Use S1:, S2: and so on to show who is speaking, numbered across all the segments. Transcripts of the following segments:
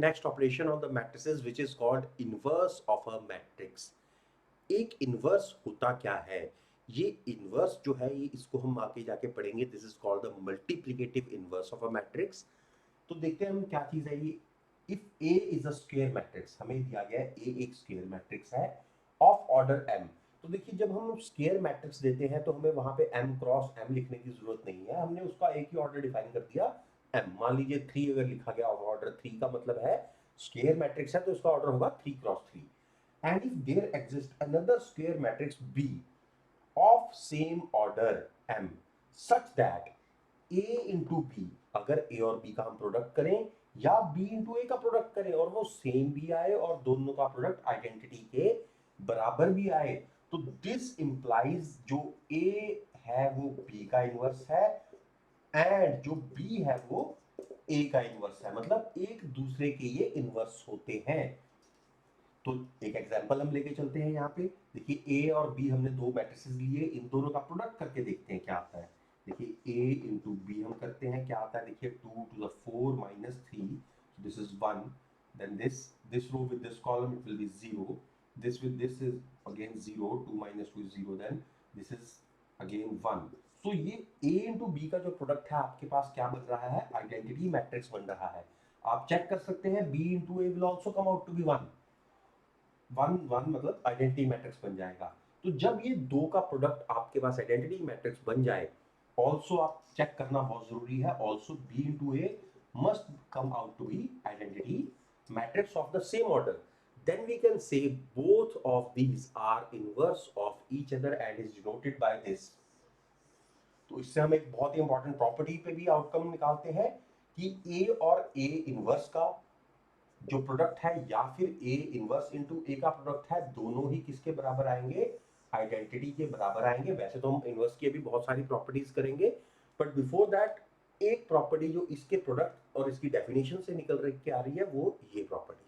S1: next operation on the matrices which is called inverse of a matrix. एक inverse होता क्या है? ये इनवर्स जो है ये इसको हम आगे जाके पढ़ेंगे. This is called the multiplicative inverse of a matrix. तो देखते हैं हम क्या चीज है ये. If A is a square matrix, हमें दिया गया है ए एक स्क्वायर मैट्रिक्स है ऑफ ऑर्डर एम. तो देखिए जब हम स्क्वायर मैट्रिक्स देते हैं तो हमें वहां पे m क्रॉस m लिखने की जरूरत नहीं है. हमने उसका एक ही ऑर्डर डिफाइन कर दिया m. मान लीजिए 3 अगर लिखा गया ऑफ ऑर्डर 3 का मतलब है स्क्वायर मैट्रिक्स है तो इसका ऑर्डर होगा 3 cross 3. And if there exists another square matrix B of same order M such that A into B, अगर A और B का हम प्रोडक्ट करें या B into A का प्रोडक्ट करें और वो सेम भी आए और दोनों का प्रोडक्ट आइडेंटिटी के बराबर भी आए, तो दिस इंप्लाइज जो A है वो B का इनवर्स है एंड जो B है वो A का इनवर्स है. मतलब एक दूसरे के ये इनवर्स होते हैं. तो एक एग्जांपल हम लेके चलते हैं यहाँ पे. देखिए ए और बी हमने दो मैट्रिसेस लिए, इन दोनों का प्रोडक्ट करके देखते हैं क्या आता है. देखिए ए इंटू बी हम करते हैं क्या आता है. देखिए 2 to the 4 minus 3, so this is 1. Then this row with this column it will be 0. This with this is again 0. 2 minus 2 is 0. Then this is again 1. तो ये a इंटू बी का जो प्रोडक्ट है आपके पास क्या बन रहा है, आइडेंटिटी मैट्रिक्स बन रहा है. आप चेक कर सकते हैं b into A will also come out to be 1. 1 मतलब आइडेंटिटी मैट्रिक्स बन जाएगा. तो जब ये दो का प्रोडक्ट आपके पास आइडेंटिटी मैट्रिक्स बन जाए, ऑल्सो आप चेक करना बहुत जरूरी है, also B into A must come out to be identity matrix of the same order. then we can say both of these are inverse of each other and is denoted by this. तो इससे हम एक बहुत ही important property पे भी outcome निकालते हैं कि ए और ए इनवर्स का जो प्रोडक्ट है या फिर ए इनवर्स इनटू ए का प्रोडक्ट है, दोनों ही किसके बराबर आएंगे, आइडेंटिटी के बराबर आएंगे. वैसे तो हम इनवर्स की भी बहुत सारी प्रॉपर्टीज करेंगे, बट बिफोर दैट एक प्रॉपर्टी जो इसके प्रोडक्ट और इसकी डेफिनेशन से निकल रही के आ रही है वो ये प्रॉपर्टी है.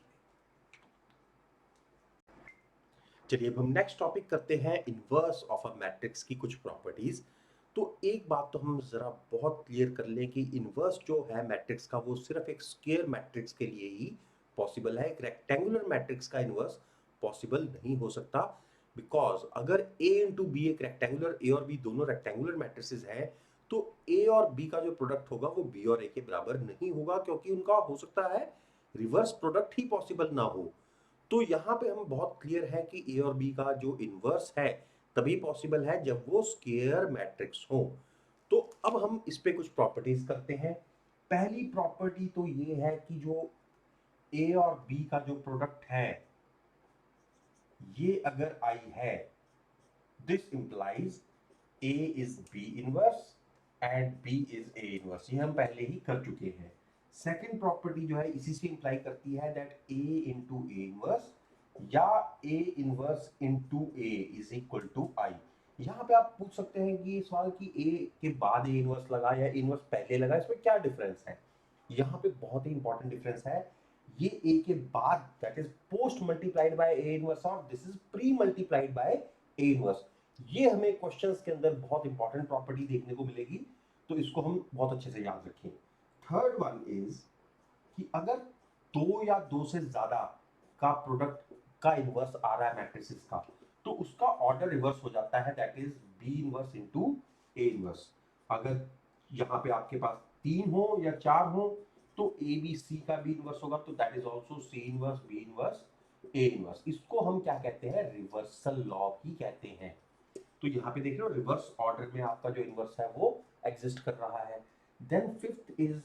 S1: चलिए अब हम नेक्स्ट टॉपिक करते हैं इनवर्स ऑफ अ मैट्रिक्स की कुछ प्रॉपर्टीज. तो एक बात तो हम जरा बहुत क्लियर कर लें कि इनवर्स जो है मैट्रिक्स का वो सिर्फ एक स्क्वायर मैट्रिक्स के लिए ही पॉसिबल है. एक रेक्टेंगुलर मैट्रिक्स का इनवर्स पॉसिबल नहीं हो सकता. बिकॉज अगर ए इंटू बी एक रेक्टेंगुलर, ए और बी दोनों रेक्टेंगुलर मैट्रिसेस हैं, तो ए और बी का जो प्रोडक्ट होगा वो बी और ए के बराबर नहीं होगा, क्योंकि उनका हो सकता है रिवर्स प्रोडक्ट ही पॉसिबल ना हो. तो यहाँ पे हम बहुत क्लियर है कि ए और बी का जो इनवर्स है तभी पॉसिबल है जब वो स्क्वायर मैट्रिक्स हो. तो अब हम इस पे कुछ प्रॉपर्टीज करते हैं. पहली प्रॉपर्टी तो ये है कि जो ए और बी का जो प्रोडक्ट है ये अगर आई है, this implies A is B inverse and B is A inverse. ये हम पहले ही कर चुके हैं. सेकेंड प्रॉपर्टी जो है इसी से इंप्लाई करती है that A into A inverse या A inverse into A is equal to I. यहाँ पे आप पूछ सकते हैं कि ये सवाल कि ए के बाद ए इनवर्स लगा या इनवर्स पहले लगा, इसमें क्या डिफरेंस है. यहाँ पे बहुत ही इंपॉर्टेंट डिफरेंस है. ये ए के बाद that is post multiplied by A inverse और this is pre multiplied by A inverse. ये हमें क्वेश्चंस के अंदर बहुत इंपॉर्टेंट प्रॉपर्टी देखने को मिलेगी, तो इसको हम बहुत अच्छे से याद रखें. थर्ड वन इज कि अगर दो या दो से ज्यादा का प्रोडक्ट का इनवर्स आ रहा है मैट्रिसेस का, तो उसका ऑर्डर रिवर्स हो जाता है, that is B inverse into A inverse. अगर यहाँ पे आपके पास 3 हो या 4 हो तो ए बी सी का बी इनवर्स होगा, तो that is also C inverse B inverse A inverse. इसको हम क्या कहते हैं, रिवर्सल लॉ ही कहते हैं. तो यहाँ पे देख रहे हो रिवर्स ऑर्डर में आपका जो इनवर्स है वो एग्जिस्ट कर रहा है. Then fifth is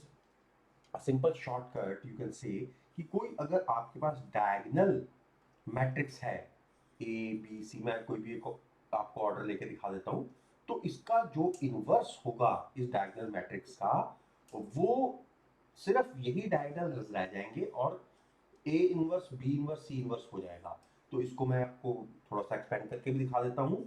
S1: a simple shortcut, you can say कि कोई अगर आपके पास डायगोनल मैट्रिक्स है ए बी सी, मैं कोई भी एक आपको ऑर्डर लेके दिखा देता हूँ, तो इसका जो इनवर्स होगा इस डायगोनल मैट्रिक्स का वो सिर्फ यही डायगोनल रह जाएंगे और A inverse B inverse C inverse हो जाएगा. तो इसको मैं आपको थोड़ा सा एक्सपेंड करके भी दिखा देता हूँ.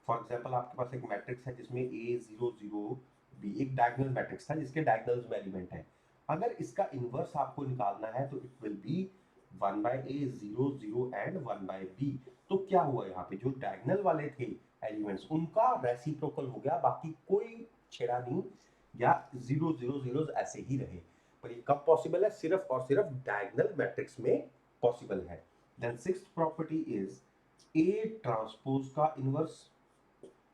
S1: फॉर एग्जाम्पल आपके पास एक मैट्रिक्स है जिसमें ए 0 0 बी एक डायगोनल मैट्रिक्स था जिसके डायगोनल्स में एलिमेंट है. अगर इसका इनवर्स आपको निकालना है तो it will be 1 by a 0 0 and 1 by b. तो क्या हुआ यहाँ पे, जो डायगोनल वाले थे एलिमेंट्स उनका रेसिप्रोकल हो गया, बाकी कोई छेड़ा नहीं या 0 0 0 ऐसे ही रहे. और ये कब पॉसिबल है? सिर्फ और सिर्फ डायगोनल मैट्रिक्स में पॉसिबल है। Then sixth property is A transpose का इनवर्स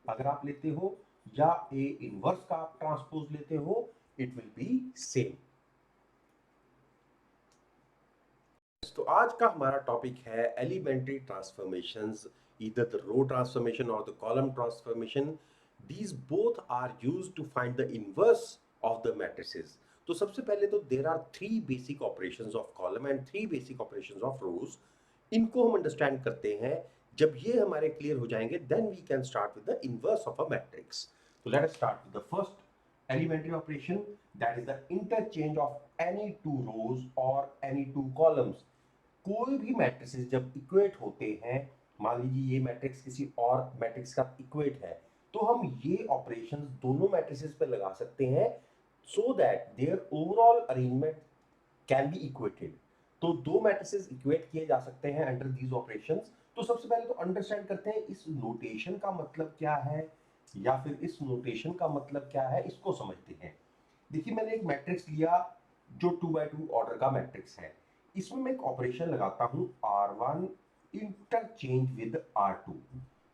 S1: अगर आप लेते हो या ए इनवर्स का आप ट्रांसपोज लेते हो, इट विल बी सेम। तो आज का हमारा टॉपिक है elementary transformations, either the row transformation or the column transformation. These both are used to find the inverse of the matrices. तो सबसे पहले तो there are three basic operations of column and three basic operations of rows. इनको हम understand करते हैं। जब ये हमारे क्लियर हो जाएंगे then we can start with the inverse of a matrix. So let us start with the first elementary operation, that is the interchange of any two rows or any two columns. कोई भी matrices जब equate होते हैं, मान लीजिए ये matrix किसी और मैट्रिक्स का इक्वेट है, तो हम ये ऑपरेशंस दोनों मैट्रिसेस पे लगा सकते हैं so that their overall arrangement can be equated. तो दो मैट्रिसेस इक्वेट किए जा सकते हैं अंडर दीज ऑपरेशंस। तो सबसे पहले तो अंडरस्टैंड करते हैं इस नोटेशन का मतलब क्या है, या फिर इस नोटेशन का मतलब क्या है, इसको समझते हैं। देखिए मैंने एक मैट्रिक्स लिया जो 2x2 ऑर्डर का मैट्रिक्स है। इसमें मैं एक ऑपरेशन लगाता हूं R1 इंटरचेंज विद R2।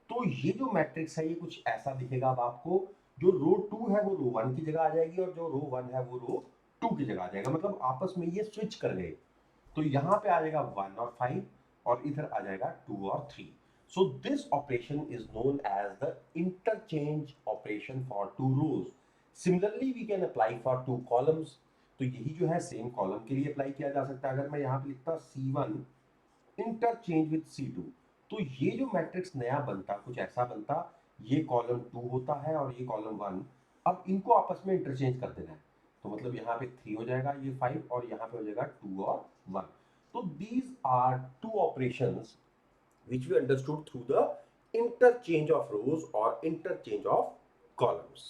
S1: तो ये जो मैट्रिक्स है ये कुछ ऐसा दिखेगा अब आपको, जो रो 2 है वो रो 1 की जगह आ जाएगी और जो रो 1 है वो रो 2 की जगह आ जाएगा, मतलब आपस में ये स्विच कर गए। तो यहाँ पे आ जाएगा 1 और 5 और इधर आ जाएगा 2 और 3। So this operation is known as the interchange operation for two rows. Similarly, we can apply for two columns. तो यही जो है सेम कॉलम के लिए अप्लाई किया जा सकता है। अगर मैं यहाँ पे लिखता C1 इंटरचेंज विद C2, तो ये जो मैट्रिक्स नया बनता कुछ ऐसा बनता, ये कॉलम 2 होता है और ये कॉलम 1। अब इनको आपस में इंटरचेंज कर देना है, तो मतलब यहाँ पे 3 हो जाएगा, ये 5 और यहाँ पे हो जाएगा 2 और 1। तो these are two operations which we understood through the interchange of rows or interchange of columns.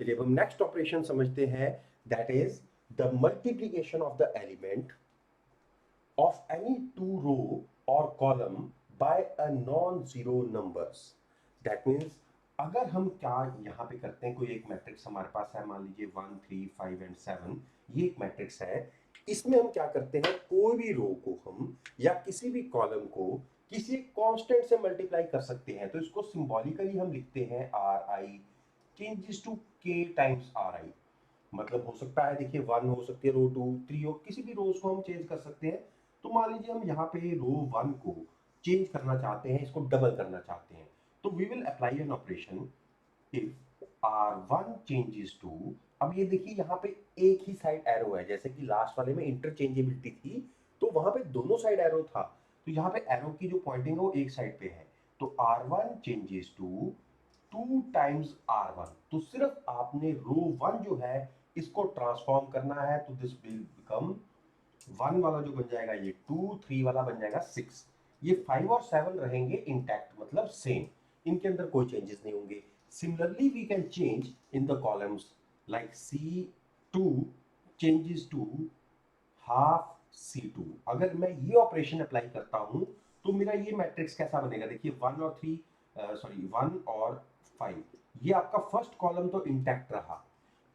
S1: चलिए अब हम नेक्स्ट ऑपरेशन समझते हैं, that is the multiplication of the element of any two row और column by a non zero numbers. That means अगर हम क्या यहाँ पे करते हैं, कोई एक मैट्रिक्स हमारे पास है, मान लीजिए 1 3 5 एंड 7, ये एक मैट्रिक्स है। इसमें हम क्या करते हैं, कोई भी रो को हम या किसी भी कॉलम को किसी कांस्टेंट से मल्टीप्लाई कर सकते हैं। तो इसको सिंबॉलिकली हम लिखते हैं आर आई चेंजेस टू के टाइम्स आर आई। मतलब हो सकता है, देखिए 1 हो सकती है रो 2 3 हो, किसी भी रोज को हम चेंज कर सकते हैं। तो मान लीजिए हम यहाँ पे रो 1 को चेंज करना चाहते हैं, इसको डबल करना चाहते हैं, तो we will apply an operation if R1 changes to. अब ये देखिए यहाँ पे एक ही साइड एरो है, जैसे कि लास्ट वाले में इंटरचेंजेबिलिटी थी तो वहां पे दोनों साइड एरो था, तो यहाँ पे एरो की जो पॉइंटिंग है वो एक साइड पे है। तो R1 changes to 2 times R1, तो सिर्फ आपने रो 1 जो है इसको ट्रांसफॉर्म करना है, तो दिस विल बिकम 1 वाला जो बन जाएगा ये 2, 3 वाला बन जाएगा 6। ये 5 और 7 रहेंगे इंटैक्ट, मतलब सेम, इनके अंदर कोई चेंजेस नहीं होंगे। Similarly, we can change in the columns like C2 changes to half C2। अगर मैं ये ऑपरेशन अप्लाई करता हूं तो मेरा ये मैट्रिक्स कैसा बनेगा, देखिए 1 और 1 और 5, ये आपका फर्स्ट कॉलम तो इंटैक्ट रहा।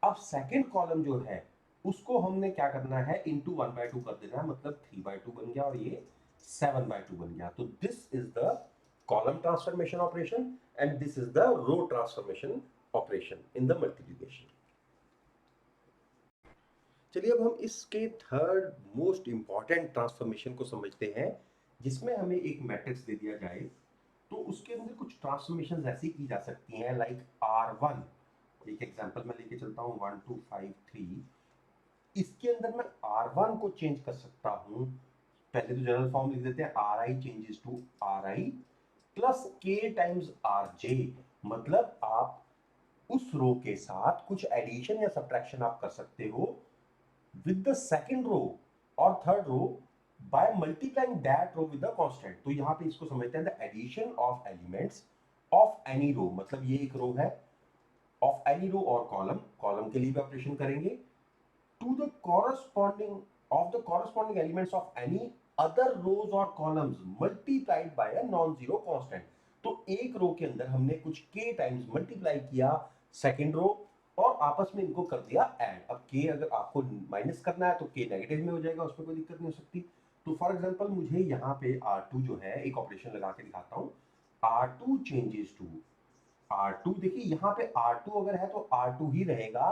S1: अब सेकंड कॉलम जो है उसको हमने क्या करना है, इंटू 1/2 कर देना है, मतलब 3/2 बन गया और ये 7/2 बन गया। तो this is the column transformation operation and this is the row transformation operation in the multiplication. चलिए अब हम इसके थर्ड मोस्ट इंपॉर्टेंट ट्रांसफॉर्मेशन को समझते हैं, जिसमें हमें एक मैट्रिक्स दे दिया जाए तो उसके अंदर कुछ ट्रांसफॉर्मेशन ऐसी की जा सकती हैं, लाइक R1। एक एग्जांपल मैं लेके चलता हूँ 1 2 5 3। इसके अंदर मैं R1 को चेंज कर सकता हूँ, पहले तो जनरल फॉर्म लिख देते हैं, RI changes to RI plus K times RJ। मतलब आप उस रो के साथ कुछ एडिशन या सब्ट्रैक्शन आप कर सकते हो विद द सेकंड रो और third row by multiplying that row with the constant. तो यहाँ पे इसको समझते हैं the addition of elements of any row, मतलब ये एक रो है, ऑफ एनी रो और कॉलम, कॉलम के लिए भी ऑपरेशन करेंगे, to the corresponding elements of any other rows or columns multiplied by a non-zero constant। तो एक रो के अंदर हमने कुछ k टाइम्स मल्टीप्लाई किया सेकंड रो और आपस में इनको कर दिया ऐड। अब के अगर आपको माइनस करना है तो के नेगेटिव में हो जाएगा, उसमें कोई दिक्कत नहीं हो सकती। तो फॉर एग्जांपल मुझे यहाँ पे R2 जो है एक ऑपरेशन लगा के दिखाता हूँ, R2 चेंजेस टू R2। देखिए यहाँ पे R2 अगर है तो R2 ही रहेगा,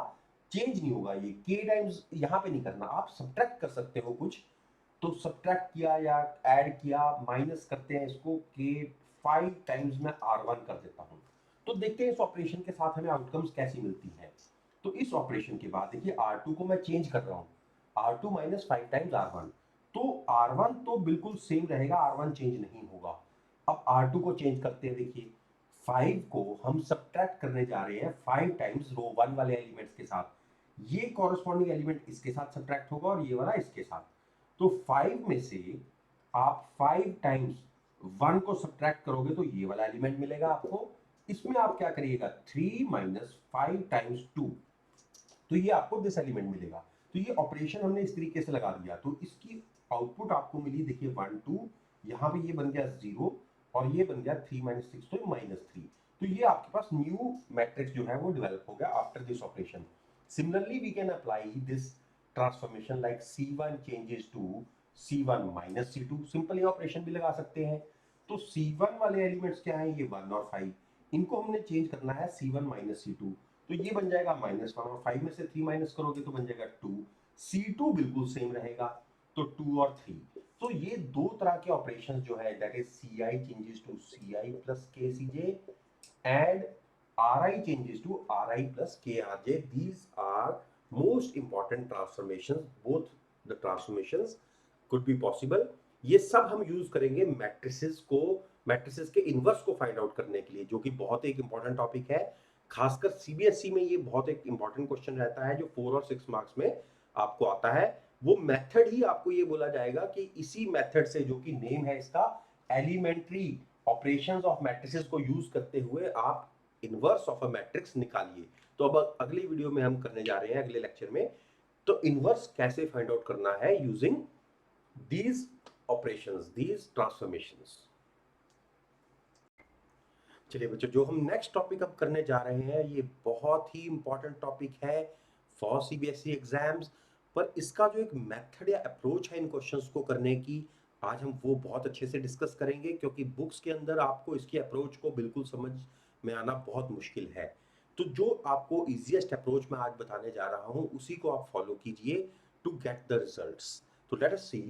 S1: चेंज नहीं होगा। ये k टाइम्स यहाँ पे नहीं करना, आप सब्ट्रैक्ट कर सकते हो कुछ, तो सब्ट्रैक्ट किया या ऐड किया, माइनस करते हैं इसको, के 5 टाइम्स मैं R1 कर देता हूँ। तो देखते हैं इस ऑपरेशन के साथ हमें आउटकम्स कैसी मिलती है। तो इस ऑपरेशन के बाद देखिए R2 को मैं चेंज कर रहा हूँ, R2 माइनस 5 टाइम्स R1, तो R1 तो बिल्कुल सेम रहेगा, R1 चेंज नहीं होगा। अब R2 को चेंज करते हैं, देखिए 5 को हम सब्ट्रैक्ट करने जा रहे हैं 5 टाइम्स रो 1 वाले एलिमेंट्स के साथ, ये कॉरस्पॉन्डिंग एलिमेंट इसके साथ सब्ट्रैक्ट होगा और ये वाला इसके साथ। तो 5 में से आप 5 टाइम्स 1 को सब्ट्रैक्ट करोगे तो ये वाला एलिमेंट मिलेगा आपको। इसमें आप क्या करिएगा, 3 माइनस 5 टाइम्स 2, तो ये आपको दिस एलिमेंट मिलेगा। तो ये ऑपरेशन हमने इस तरीके से लगा दिया, तो इसकी आउटपुट आपको मिली, देखिए 1 2, यहाँ पे ये बन गया 0 और ये बन गया 3 माइनस 6, तो -3। तो ये आपके पास न्यू मैट्रिक्स जो है वो डेवलप हो गया after this operation. Similarly we can apply this transformation like C1 changes to C1 minus C2, simple ये ऑपरेशन भी लगा सकते हैं। तो C1 वाले एलिमेंट्स क्या है, ये 1 और 5, इनको हमने चेंज करना है C1 माइनस C2, तो ये बन जाएगा -1 और 5 में से 3 माइनस करोगे तो बन जाएगा 2। C2 बिल्कुल सेम रहेगा, तो 2 और 3। तो ये दो तरह के ऑपरेशंस जो है, that is Ci changes to Ci plus KCj and Ri changes to Ri plus KRj. These are most important transformations. Both the transformations could be possible. ये सब हम यूज करेंगे मैट्रिसेस को, मैट्रिसेस के इनवर्स को find out करने के लिए, जो कि बहुत एक इंपॉर्टेंट टॉपिक है। खासकर सीबीएसई में ये बहुत एक इंपॉर्टेंट क्वेश्चन रहता है, जो 4 और 6 मार्क्स में आपको आता है। वो मेथड ही आपको ये बोला जाएगा कि इसी मेथड से, जो कि नेम है इसका एलिमेंट्री ऑपरेशंस ऑफ मैट्रिसेस को यूज करते हुए आप इनवर्स ऑफ अ मैट्रिक्स निकालिए। तो अब अगली वीडियो में हम करने जा रहे हैं, अगले लेक्चर में, तो इनवर्स कैसे फाइंड आउट करना है using these operations, these transformations. चलिए बच्चों, जो हम नेक्स्ट टॉपिक अब करने जा रहे हैं, ये बहुत ही इंपॉर्टेंट टॉपिक है फॉर सीबीएसई एग्जाम्स। पर इसका जो एक मेथड या अप्रोच है इन क्वेश्चंस को करने की, आज हम वो बहुत अच्छे से डिस्कस करेंगे, क्योंकि बुक्स के अंदर आपको इसकी अप्रोच को बिल्कुल समझ में आना बहुत मुश्किल है। तो जो आपको इजीएस्ट अप्रोच मैं आज बताने जा रहा हूँ, उसी को आप फॉलो कीजिए टू गेट द रिजल्ट्स। तो let us see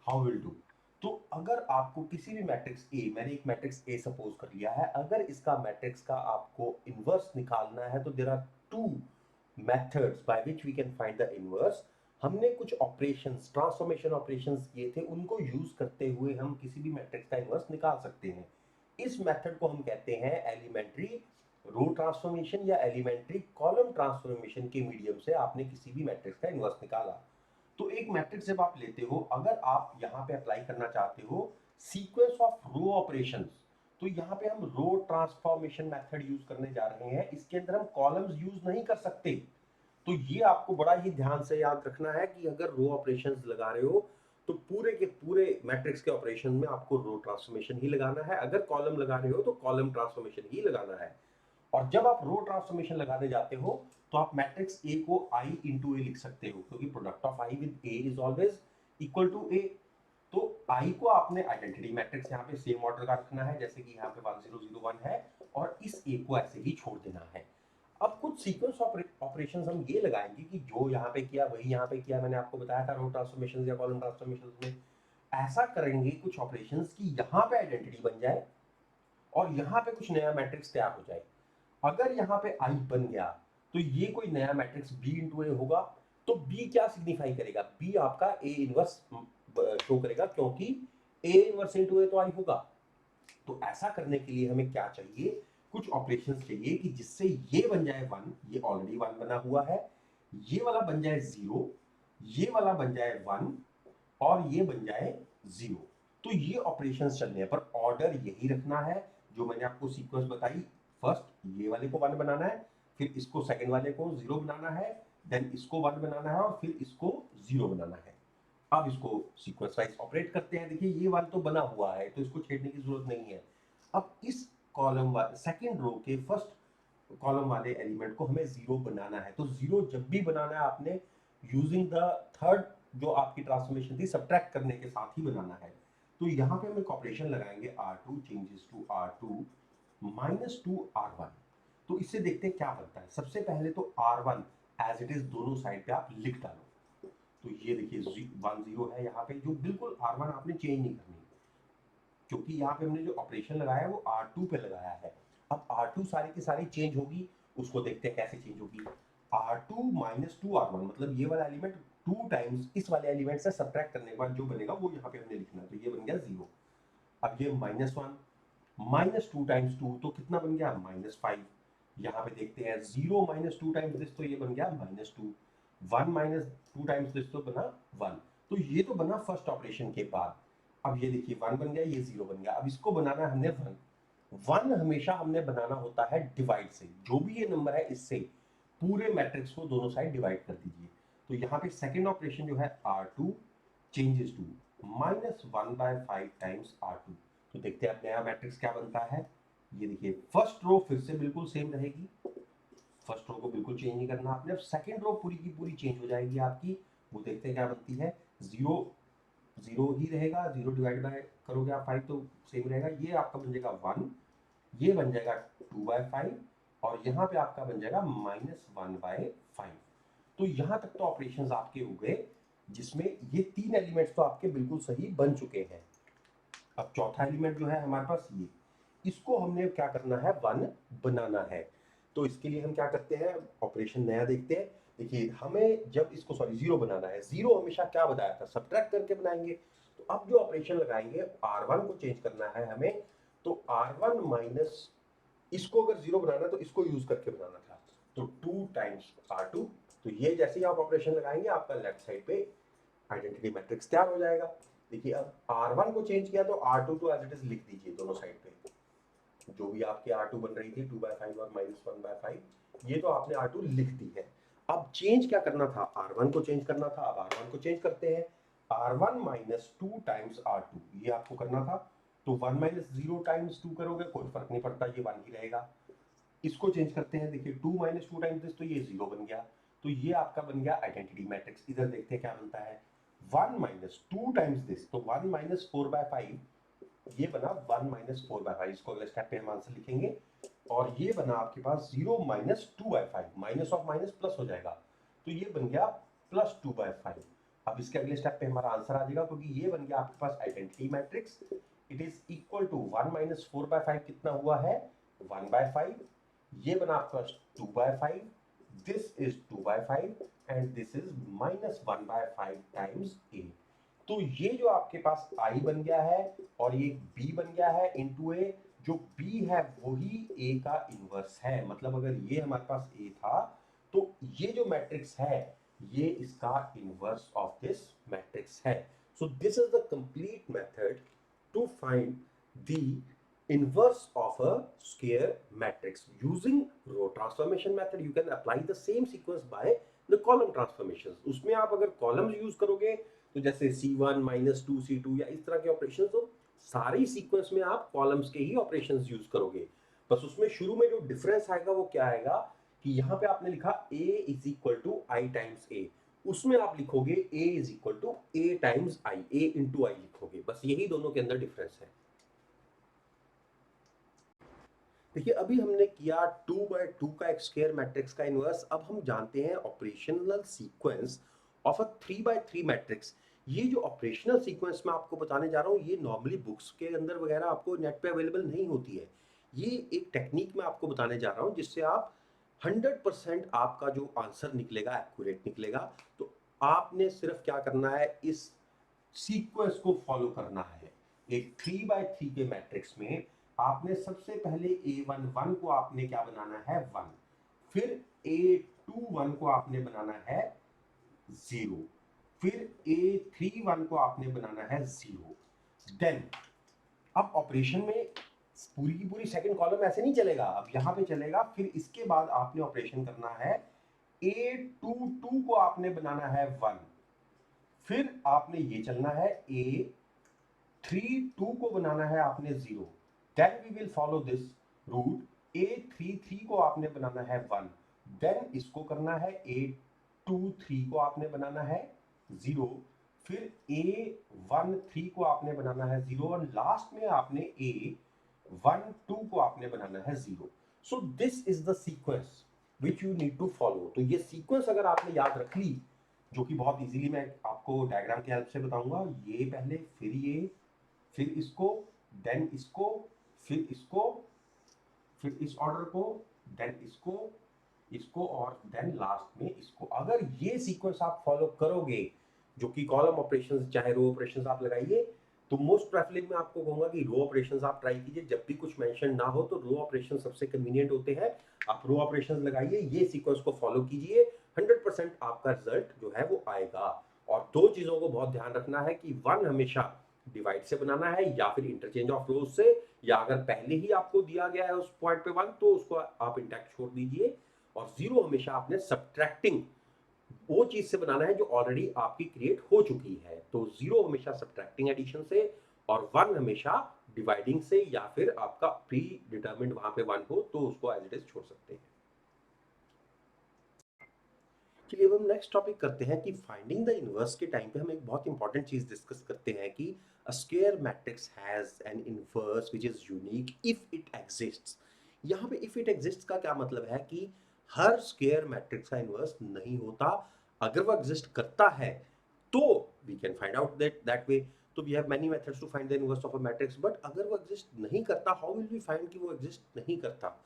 S1: how will do. तो अगर आपको किसी भी मैट्रिक्स ए, मैंने एक मैट्रिक्स ए सपोज कर लिया है, अगर इसका मैट्रिक्स का आपको इनवर्स निकालना है, तो there are two methods by which we can find the inverse. हमने कुछ ऑपरेशंस, ट्रांसफॉर्मेशन ऑपरेशंस किए थे, उनको यूज करते हुए हम किसी भी मैट्रिक्स का इनवर्स निकाल सकते हैं। इस मेथड को हम कहते हैं एलिमेंट्री रो ट्रांसफॉर्मेशन या एलिमेंट्री कॉलम ट्रांसफॉर्मेशन के मीडियम से आपने किसी भी मैट्रिक्स का इनवर्स निकाला। तो एक मैट्रिक्स जब आप लेते हो, अगर आप यहाँ पे अप्लाई करना चाहते हो सीक्वेंस ऑफ रो ऑपरेशंस, तो यहाँ पे हम रो ट्रांसफॉर्मेशन मेथड यूज करने जा रहे हैं। इसके अंदर हम कॉलम्स यूज नहीं कर सकते। तो ये आपको बड़ा ही ध्यान से याद रखना है कि अगर रो ऑपरेशंस लगा रहे हो, तो पूरे के पूरे मैट्रिक्स के ऑपरेशन में आपको रो ट्रांसफॉर्मेशन ही लगाना है। अगर कॉलम लगा रहे हो तो कॉलम ट्रांसफॉर्मेशन ही लगाना है। और जब आप रो ट्रांसफॉर्मेशन लगाने जाते हो, तो आप मैट्रिक्स ए को i इंटू ए लिख सकते हो, क्योंकि product of i with A is always equal to A. तो i को आपने आइडेंटिटी मैट्रिक्स यहाँ पे सेम ऑर्डर का रखना है, जैसे कि यहाँ पे 1 0 0 1 है, और इस a को ऐसे ही छोड़ देना है। अब कुछ सीक्वेंस ऑपरेशंस हम ये लगाएंगे कि जो यहाँ पे किया वही यहाँ पे किया। मैंने आपको बताया था रो ट्रांसफॉर्मेशन या कॉलम ट्रांसफॉर्मेशन में ऐसा करेंगे कुछ ऑपरेशंस कि यहाँ पे आइडेंटिटी बन जाए और यहाँ पे कुछ नया मैट्रिक्स तैयार हो जाए। अगर यहाँ पे i बन गया, तो ये कोई नया मैट्रिक्स b इंटू ए होगा। तो b क्या सिग्निफाई करेगा, b आपका a इनवर्स शो करेगा, क्योंकि a इनवर्स इंटू ए तो i होगा। तो ऐसा करने के लिए हमें क्या चाहिए, कुछ ऑपरेशंस चाहिए कि जिससे ये बन जाए 1, ये ऑलरेडी 1 बना हुआ है, ये वाला बन जाए 0, ये वाला बन जाए 1 और ये बन जाए 0। तो ये ऑपरेशंस चलने हैं, पर ऑर्डर यही रखना है जो मैंने आपको सीक्वेंस बताई। फर्स्ट ये वाले को 1 बनाना है, फिर इसको सेकंड वाले को 0 बनाना है, देन इसको 1 बनाना है और फिर इसको 0 बनाना है। अब इसको सीक्वेंस वाइज ऑपरेट करते हैं। देखिए ये 1 तो बना हुआ है, तो इसको छेड़ने की जरूरत नहीं है। अब इस कॉलम सेकंड रो के फर्स्ट कॉलम वाले एलिमेंट को हमें जीरो बनाना है। तो जीरो जब भी बनाना है आपने यूजिंग द थर्ड जो आपकी ट्रांसफॉर्मेशन थी सब्ट्रैक्ट करने के साथ ही बनाना है। तो यहाँ पे हम एक ऑपरेशन लगाएंगे R2 changes to R2 minus two R1। तो इससे देखते हैं क्या बनता है। सबसे पहले तो R1 एज इट इज दोनों साइड पे आप लिख डालो। तो ये देखिए 1 0 है यहाँ पे, जो बिल्कुल R1 आपने चेंज नहीं करनी, क्योंकि यहाँ पे हमने जो ऑपरेशन लगाया है वो R2 पे लगाया है। अब R2 सारी की सारी चेंज होगी, उसको देखते हैं कैसे चेंज होगी। R2 माइनस टू R1 मतलब ये वाला एलिमेंट 2 टाइम्स इस वाले एलिमेंट से सब्ट्रैक्ट करने के बाद जो बनेगा वो यहाँ पे हमने लिखना है। तो ये बन गया 0। अब ये -1 माइनस टू टाइम्स टू तो कितना बन गया -5। यहाँ पे देखते हैं 0 माइनस टू टाइम्स दिस, तो ये बन गया -2। 1 माइनस टू टाइम्स दिस तो बना 1। तो ये तो बना फर्स्ट ऑपरेशन के बाद। अब ये देखिए 1 बन गया, ये 0 बन गया। अब इसको बनाना है हमने 1। 1 हमेशा हमने बनाना होता है डिवाइड से, जो भी ये नंबर है इससे पूरे मैट्रिक्स को दोनों साइड डिवाइड कर दीजिए। तो यहाँ पे सेकेंड ऑपरेशन जो है R2 changes to -1/5 times R2। तो देखते हैं अब नया मैट्रिक्स क्या बनता है। ये देखिए फर्स्ट रो फिर से बिल्कुल सेम रहेगी, फर्स्ट रो को बिल्कुल चेंज नहीं करना आपने। अब सेकंड रो पूरी की पूरी चेंज हो जाएगी आपकी। वो देखते हैं क्या बनती है। 0 0 ही रहेगा, 0 डिवाइड बाय करोगे आप 5 तो सेम रहेगा। ये आपका बन जाएगा 1, ये बन जाएगा 2/5 और यहाँ पे आपका बन जाएगा -1/5। तो यहाँ तक तो ऑपरेशंस आपके हो गए, जिसमें ये 3 एलिमेंट्स तो आपके बिल्कुल सही बन चुके हैं। अब चौथा एलिमेंट जो है हमारे पास ये, इसको हमने क्या करना है 1 बनाना है। तो इसके लिए हम क्या करते हैं, ऑपरेशन नया देखते हैं। देखिए हमें जब इसको सॉरी 0 बनाना है, 0 हमेशा क्या बताया था सब्ट्रैक्ट करके बनाएंगे। तो अब जो ऑपरेशन लगाएंगे R1 को चेंज करना है हमें। तो R1 माइनस इसको अगर 0 बनाना है तो इसको यूज करके बनाना था। तो 2 टाइम्स R2। तो ये जैसे ही आप ऑपरेशन लगाएंगे आपका लेफ्ट साइड पे आइडेंटिटी मैट्रिक्स तैयार हो जाएगा। देखिए अब R1 को चेंज किया तो R2 तो एज इट इज लिख दीजिए दोनों साइड पे। जो भी आपकी R2 बन रही थी 2/5 और -1/5, ये तो आपने R2 लिख दी है। अब चेंज क्या करना था, R1 को चेंज करना था। अब R1 को चेंज करते हैं। R1 माइनस 2 टाइम्स R2 ये आपको करना था। तो 1 माइनस 0 टाइम्स 2 करोगे कोई फर्क नहीं पड़ता, ये 1 ही रहेगा। इसको चेंज करते हैं। देखिए 2 माइनस 2 टाइम्स दिस तो ये 0 बन गया। तो ये आपका बन गया आइडेंटिटी मैट्रिक्स। इधर देखते हैं क्या बनता है। 1 माइनस 2 टाइम्स दिस तो 1 माइनस 4/5, ये बना 1 माइनस 4/5। इसको अगले स्टेप पे हम आंसर लिखेंगे। और ये बना आपके पास 0 minus 2/5, minus of minus plus हो जाएगा। तो ये बन गया +2/5। अब इसके अगले स्टेप पे हमारा आंसर आ जाएगा, क्योंकि ये बन गया आपके पास identity matrix. It is equal to 1 minus 4/5 कितना हुआ है 1/5। ये बना आपका 2/5, this is 2/5 and this is -1/5 times a। तो ये जो आपके पास i बन गया है और ये b बन गया है इनटू a। जो b है वही a का इनवर्स है। मतलब अगर ये हमारे पास a था तो ये जो मैट्रिक्स है ये इसका इनवर्स ऑफ दिस मैट्रिक्स है। So this is the complete method to find the inverse of a square matrix using row transformation method. You can apply the same sequence by the column transformations. उसमें आप अगर columns use करोगे तो जैसे C1 -2 C2 या इस तरह के ऑपरेशंस हो, सारी सीक्वेंस में आप कॉलम्स के ही ऑपरेशंस यूज करोगे। बस उसमें शुरू में जो डिफरेंस आएगा वो क्या आएगा कि यहाँ पे आपने लिखा a is equal to I times a, उसमें आप लिखोगे a is equal to a times i, a into I लिखोगे। बस यही दोनों के अंदर डिफरेंस है। देखिए अभी हमने किया 2/2 का एक स्क्वायर मैट्रिक्स का इनवर्स। अब हम जानते हैं operational sequence of a 3/3 matrix. ये जो ऑपरेशनल सीक्वेंस मैं आपको बताने जा रहा हूँ ये नॉर्मली बुक्स के अंदर वगैरह आपको नेट पे अवेलेबल नहीं होती है। ये एक टेक्निक मैं आपको बताने जा रहा हूँ जिससे आप 100% आपका जो आंसर निकलेगा एक्यूरेट निकलेगा। तो आपने सिर्फ क्या करना है, इस सीक्वेंस को फॉलो करना है। एक 3/3 के मैट्रिक्स में आपने सबसे पहले A11 को आपने क्या बनाना है 1, फिर A21 को आपने बनाना है 0, फिर A31 को आपने बनाना है 0। देन अब ऑपरेशन में पूरी की पूरी सेकंड कॉलम ऐसे नहीं चलेगा, अब यहां पे चलेगा। फिर इसके बाद आपने ऑपरेशन करना है A22 को आपने बनाना है 1, फिर आपने ये चलना है A32 को बनाना है आपने 0। Then we will follow this route A33 को आपने बनाना है 1, देन इसको करना है A23 को आपने बनाना है 0, फिर A13 को आपने बनाना है 0 और लास्ट में आपने A12 को आपने बनाना है 0। So this is the sequence which you need to follow. तो ये सीक्वेंस अगर आपने याद रख ली, जो कि बहुत इजीली मैं आपको डायग्राम की हेल्प से बताऊंगा, ये पहले, फिर ये, फिर इसको, देन इसको, फिर इसको, फिर इस ऑर्डर को, देन इसको, इसको और देन लास्ट में इसको। अगर ये सीक्वेंस आप फॉलो करोगे, जो कि कॉलम ऑपरेशंस चाहे रो ऑपरेशंस आप लगाइए, तो मोस्ट प्रेफरली मैं आपको कहूंगा कि रो ऑपरेशंस आप ट्राई कीजिए। जब भी कुछ मेंशन ना हो तो रो ऑपरेशन सबसे कन्वीनियंट होते हैं। आप रो ऑपरेशंस लगाइए, ये सीक्वेंस को फॉलो कीजिए, 100% आपका रिजल्ट जो है वो आएगा। और दो चीजों को बहुत ध्यान रखना है कि 1 हमेशा डिवाइड से बनाना है या फिर इंटरचेंज ऑफ रोज से, या अगर पहले ही आपको दिया गया है उस पॉइंट पे 1 तो उसको आप इंटैक्ट छोड़ दीजिए। और 0 हमेशा आपने सब्ट्रैक्टिंग वो चीज से बनाना है जो ऑलरेडी आपकी क्रिएट हो चुकी है। तो 0 हमेशा सब्ट्रैक्टिंग एडिशन से, और 1 हमेशा डिवाइडिंग से, या फिर आपका प्री डिटर्मिन्ड वहां पे 1 हो तो उसको एज इट इज छोड़ सकते हैं। चलिए अब हम नेक्स्ट टॉपिक करते हैं कि फाइंडिंग द इनवर्स के टाइम पे हम एक बहुत इंपॉर्टेंट चीज डिस्कस करते हैं कि a square matrix has an inverse which is unique if it exists. यहाँ पे इफ इट एग्जिस्ट्स का क्या मतलब है कि हर स्क्वायर मैट्रिक्स का इनवर्स नहीं होता। अगर वो एग्जिस्ट करता है तो we can find out that way. तो we have many methods to find the inverse of a matrix, but अगर वो एग्जिस्ट नहीं करता, हाउ विल वी फाइंड कि वो एग्जिस्ट नहीं करता।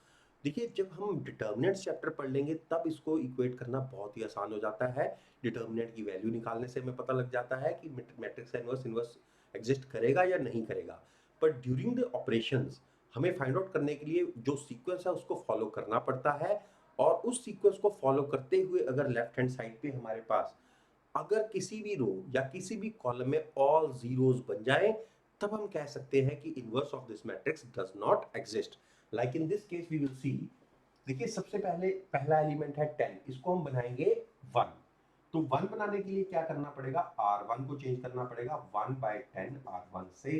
S1: देखिए जब हम डिटर्मिनेंट्स चैप्टर पढ़ लेंगे तब इसको इक्वेट करना बहुत ही आसान हो जाता है। डिटर्मिनेंट की वैल्यू निकालने से हमें पता लग जाता है कि मैट्रिक्स का इनवर्स इनवर्स एग्जिस्ट करेगा या नहीं करेगा। बट ड्यूरिंग द ऑपरेशंस हमें फाइंड आउट करने के लिए जो सीक्वेंस है उसको फॉलो करना पड़ता है। और उस सीक्वेंस को फॉलो करते हुए अगर लेफ्ट हैंड साइड पे हमारे पास अगर किसी भी रो या किसी भी कॉलम में ऑल जीरोस बन जाए, तब हम कह सकते हैं कि inverse of this matrix does not exist. Like in this case we will see. देखिए सबसे पहले पहला एलिमेंट है 10, इसको हम बनाएंगे 1। तो 1 बनाने के लिए क्या करना पड़ेगा, R1 को चेंज करना पड़ेगा 1/10 R1 से।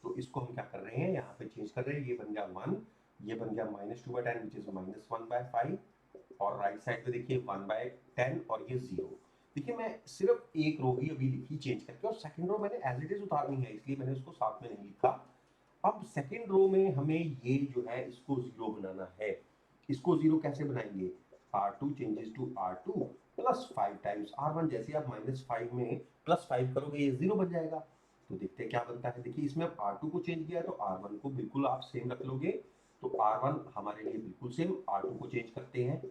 S1: तो इसको हम क्या कर रहे हैं, यहाँ पे चेंज कर रहे हैं, ये बन गया 1, ये बन गया -2/10 विच इज -1/5, और राइट साइड पे देखिए 1/10 और ये 0। देखिए मैं सिर्फ एक रो ही अभी लिखी चेंज करके, और सेकंड रो मैंने एज इट इज उतारनी है इसलिए मैंने उसको साथ में नहीं लिखा। अब सेकंड रो में हमें ये जो है इसको 0 बनाना है। इसको 0 कैसे बनाएंगे, R2 changes to R2 plus 5 times R1। जैसे आप -5 में +5 करोगे ये 0 बन जाएगा। तो देखते हैं क्या बनता है। देखिए इसमें अब R2 को चेंज किया तो R1 को बिल्कुल आप सेम रख लोगे। तो R1 हमारे लिए बिल्कुल सेम, R2 को चेंज करते हैं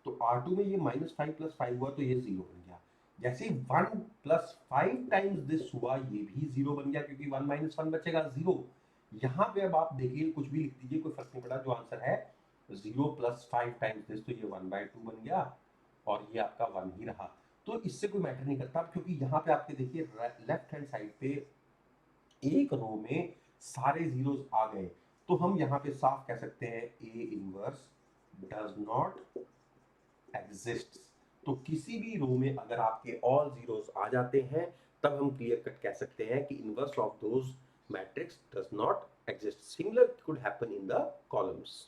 S1: तो R2 में ये -5 + 5 हुआ तो ये 0 बन गया। जैसे 1 + 5 टाइम्स दिस हुआ ये भी 0 बन गया, क्योंकि 1 - 1 बचेगा 0। यहाँ पे अब आप देखिए कुछ भी लिख दीजिए, कोई फर्क नहीं पड़ा। जो आंसर है 0 + 5 टाइम्स दिस, तो ये 1/2 बन गया और ये आपका 1 ही रहा। तो इससे कोई मैटर नहीं करता, क्योंकि यहाँ पे आपके देखिए लेफ्ट हैंड साइड पे एक रो में सारे जीरोस आ गए। तो हम यहाँ पे साफ कह सकते हैं A inverse does not exist. तो किसी भी रो में अगर आपके ऑल जीरोस आ जाते हैं तब हम क्लियर कट कह सकते हैं कि inverse of those matrix does not exist. Similar could happen in the columns.